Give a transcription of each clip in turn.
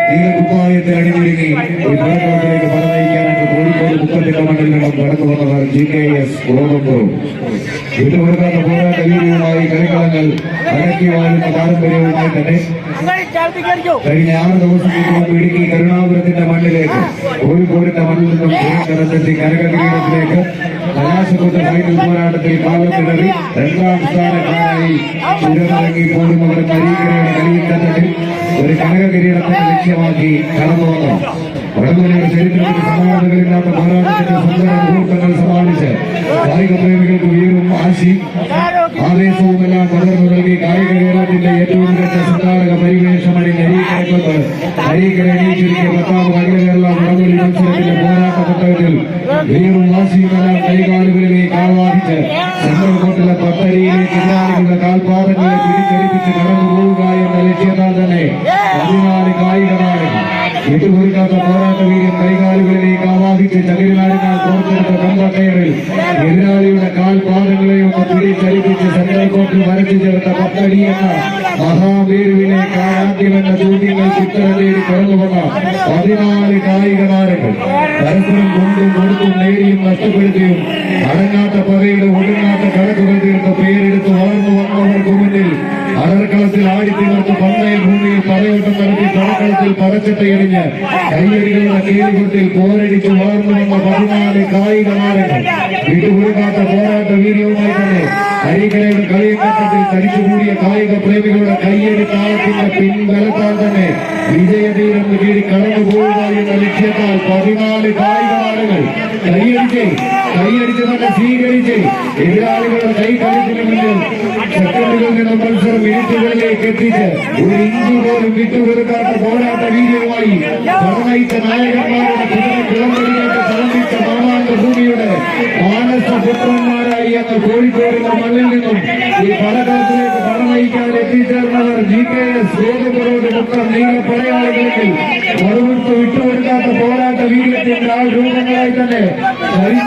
നീലക്കുപ്പായത്തെ അണിഞ്ഞൊരുങ്ങി ഒരു കളത്തിലേക്ക് പറഞ്ഞയക്കാനായിട്ട് കോഴിക്കോട് മുപ്പത്തെട്ട് മണ്ഡലങ്ങളും കടന്നു വന്നവർ GKS ഗോതമ്പും വിട്ടുകൊടുക്കാത്ത പോരാട്ട വീര്യവുമായി കളിക്കളങ്ങൾ അടക്കി വാഴുന്ന പാരമ്പര്യവുമായി തന്നെ കഴിഞ്ഞ 6 ദിവസങ്ങൾക്ക് മുമ്പ് ഇടുക്കി കരുണാപുരത്തിന്റെ മണ്ണിലേക്ക് കോഴിക്കോടിന്റെ മണ്ണിൽ നിന്നും കരത്തെത്തി കനകകിരീടത്തിലേക്ക് കലാശക്കൊട്ട് ഫൈനൽ പോരാട്ടത്തിൽ കാലത്തിടറി 2ാം സ്ഥാനക്കാരായി ചുരമിറങ്ങി പോകുന്നവർ കരീക്കരയുടെ കളിയിട്ടത്തിൽ ഒരു കനകകിരീടത്തിന്റെ ലക്ഷ്യമാക്കി കടന്നു വന്നു. വടംവലിയുടെ ചരിത്രത്തിൽ സമാനതകളില്ലാത്ത പോരാട്ടത്തിന്റെ സുന്ദര മുഹൂർത്തങ്ങൾ സമ്മാനിച്ച് കായിക പ്രേമികൾക്ക് ഉയരും ആശയും ആവേശവുമെല്ലാം പകർന്നു നൽകി കായിക കേരളത്തിന്റെ ഏറ്റവും മികച്ച സംഘാടക പരിവേഷമണി അരീക്കര എണീച്ചിരിക്കെ 10ാമത് അഖില കേരള വടംവലി മത്സരത്തിന്റെ പോരാട്ട ഘട്ടത്തിൽ ഉയരും വാശിയുമെല്ലാം കൈകാലുകളിലേക്ക് ആവാഹിച്ച് സെൻട്രൽ കോർട്ടിലെ പത്തടിയിലേക്ക് എതിരാളികളുടെ കാൽപാദങ്ങളെ പിടിച്ചടിപ്പിച്ച് കടന്നു പോവുക എന്ന ലക്ഷ്യത്താൽ തന്നെ 14 കായിക താരങ്ങൾ വിട്ടുകൊടുക്കാത്ത പോരാട്ട വീര്യം കൈകാലുകളിലേക്ക് ആവാഹിച്ച് ചകിരിനാടിനാൽ പുറത്തെടുത്ത കമ്പക്കയറിൽ എതിരാളിയുടെ കാൽപാദങ്ങളെയും പിടിച്ചടിപ്പിച്ച് സെൻട്രൽ കോർട്ടിൽ വരച്ചു ചേർത്ത 10 അടി എന്ന മഹാമേരുവിലേക്ക് ആദ്യമെന്ന ചോദ്യങ്ങൾക്ക് ഉത്തരം തേടി കടന്നുവന്ന 14 കായിക താരങ്ങൾ പരസ്പരം കൊണ്ടും കൊടുത്തും നേടിയും നഷ്ടപ്പെടുത്തിയും അടങ്ങാത്ത പകയുടെ ഒടുങ്ങാത്ത കണക്കുകൾ തീർത്ത് പേരെടുത്ത് വളർന്നു വന്നവർക്ക് മുന്നിൽ അടർക്കളത്തിൽ ആടിത്തിമർത്ത് പന്തയ ഭൂമിയിൽ പറയോട്ടം നടത്തി പടക്കളത്തിൽ പറച്ചട്ടയടിഞ്ഞ് കൈയടികളുടെ കീഴുകൊട്ടിൽ പോരടിച്ച് വളർന്നു വന്ന 14 കായിക താരങ്ങൾ വിട്ടുകൊടുക്കാത്ത പോരാട്ട വീര്യവുമായി തന്നെ അരീക്കരയുടെ കളിയക്കട്ടത്തിൽ തടിച്ചുകൂടിയ കായിക പ്രേമികളുടെ കൈയടി താളത്തിന്റെ പിൻബലത്താൽ തന്നെ വിജയതീരം കീഴി കടന്നു പോവുക എന്ന ലക്ഷ്യത്താൽ 14 കായിക താരങ്ങൾ കൈയടിച്ച് തന്നെ സ്വീകരിച്ച് എതിരാളികളുടെ കൈകളിത്തിന് മുന്നിൽ സെക്കൻഡുകളിൽ നിന്നും മത്സരം മിനിറ്റുകളിലേക്ക് എത്തിച്ച് ഒരു ഇഞ്ച് പോലും വിട്ടുകൊടുക്കാത്ത പോരാട്ട വീര്യവുമായി പറഞ്ഞയിച്ച നായകന്മാരുടെ കിളമ്പടിയേറ്റ് സംബന്ധിച്ച മാമാങ്കഭൂമിയുടെ മാനസപുത്രന്മാരായി എന്ന കോഴിക്കോടിന്റെ മണ്ണിൽ നിന്നും ഈ പടകളത്തിലേക്ക് പറഞ്ഞയിക്കാൻ എത്തിച്ചേർന്നവർ GKS ഗോതമ്പുറോട് മുക്കം നീല പടയാളികളിൽ മറുവിട്ട് വിട്ടുകൊടുക്കാത്ത പോരാട്ട വീര്യത്തിന്റെ ആൾ രൂപങ്ങളായി തന്നെ പോലെ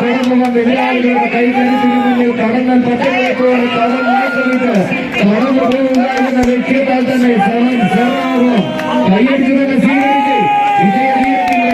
കടന്നു വന്ന എതിരാളികളുടെ കൈകരുത്തിന് മുന്നിൽ കടന്നൽ പച്ചകളെ പോലെ കടന്നുമായിട്ട് കടന്നു പോകുക എന്ന ലക്ഷ്യത്താൽ തന്നെ കൈയടിച്ചു തന്നെ സ്വീകരിച്ച് വിജയവീരത്തിന്റെ